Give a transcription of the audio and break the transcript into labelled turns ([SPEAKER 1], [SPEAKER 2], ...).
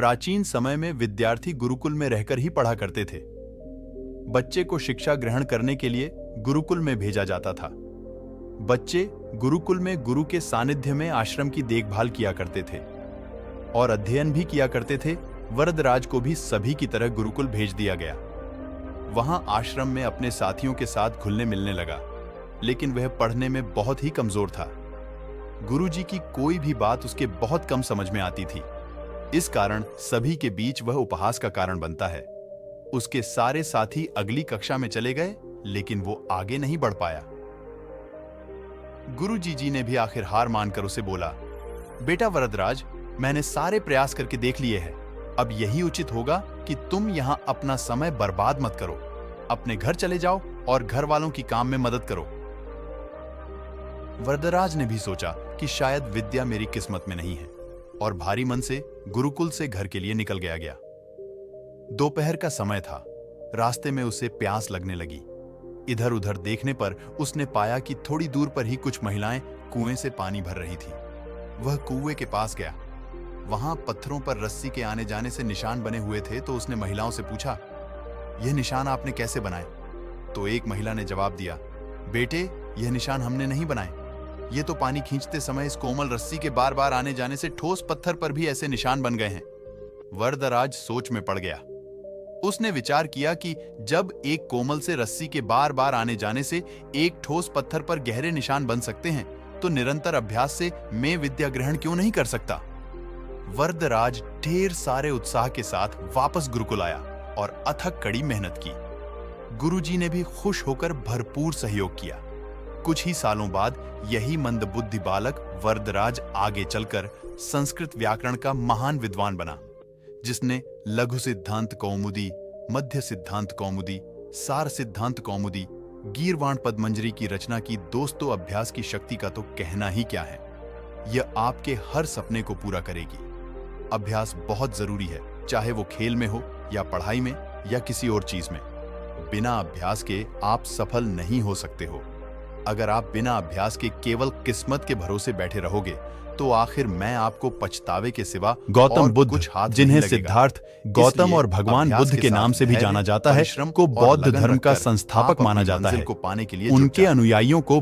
[SPEAKER 1] प्राचीन समय में विद्यार्थी गुरुकुल में रहकर ही पढ़ा करते थे। बच्चे को शिक्षा ग्रहण करने के लिए गुरुकुल में भेजा जाता था। बच्चे गुरुकुल में गुरु के सानिध्य में आश्रम की देखभाल किया करते थे और अध्ययन भी किया करते थे। वरदराज को भी सभी की तरह गुरुकुल भेज दिया गया। वहां आश्रम में अपने साथियों के साथ घुलने मिलने लगा, लेकिन वह पढ़ने में बहुत ही कमजोर था। गुरुजी की कोई भी बात उसके बहुत कम समझ में आती थी। इस कारण सभी के बीच वह उपहास का कारण बनता है। उसके सारे साथी अगली कक्षा में चले गए, लेकिन वो आगे नहीं बढ़ पाया। गुरुजी जी ने भी आखिर हार मानकर उसे बोला, बेटा वरदराज, मैंने सारे प्रयास करके देख लिए हैं। अब यही उचित होगा कि तुम यहां अपना समय बर्बाद मत करो। अपने घर चले जाओ और घर वालों की काम में मदद करो। वरदराज ने भी सोचा कि शायद विद्या मेरी किस्मत में नहीं है, और भारी मन से गुरुकुल से घर के लिए निकल गया। दोपहर का समय था। रास्ते में उसे प्यास लगने लगी। इधर उधर देखने पर उसने पाया कि थोड़ी दूर पर ही कुछ महिलाएं कुएं से पानी भर रही थी। वह कुएं के पास गया। वहां पत्थरों पर रस्सी के आने जाने से निशान बने हुए थे, तो उसने महिलाओं से पूछा, यह निशान आपने कैसे बनाए? तो एक महिला ने जवाब दिया, बेटे, यह निशान हमने नहीं बनाए। ये तो पानी खींचते समय इस कोमल रस्सी के बार बार आने जाने से ठोस पत्थर पर भी ऐसे निशान बन गए हैं। वरदराज सोच में पड़ गया। उसने विचार किया कि जब एक कोमल से रस्सी के बार बार आने जाने से एक ठोस पत्थर पर गहरे निशान बन सकते हैं, तो निरंतर अभ्यास से मैं विद्या ग्रहण क्यों नहीं कर सकता? वरदराज ढेर सारे उत्साह के साथ वापस गुरुकुल आया और अथक कड़ी मेहनत की। गुरुजी ने भी खुश होकर भरपूर सहयोग किया। कुछ ही सालों बाद यही मंदबुद्धि बालक वरदराज आगे चलकर संस्कृत व्याकरण का महान विद्वान बना, जिसने लघु सिद्धांत कौमुदी, मध्य सिद्धांत कौमुदी, सार सिद्धांत कौमुदी, गीरवाण पदमंजरी की रचना की। दोस्तों, अभ्यास की शक्ति का तो कहना ही क्या है। यह आपके हर सपने को पूरा करेगी। अभ्यास बहुत जरूरी है, चाहे वो खेल में हो या पढ़ाई में या किसी और चीज में। बिना अभ्यास के आप सफल नहीं हो सकते हो। अगर आप बिना अभ्यास के केवल किस्मत के भरोसे बैठे रहोगे, तो आखिर मैं आपको पछतावे के सिवा गौतम बुद्ध, जिन्हें सिद्धार्थ गौतम और भगवान बुद्ध के नाम से भी जाना जाता है, को बौद्ध धर्म का संस्थापक माना जाता है, उनके अनुयायियों को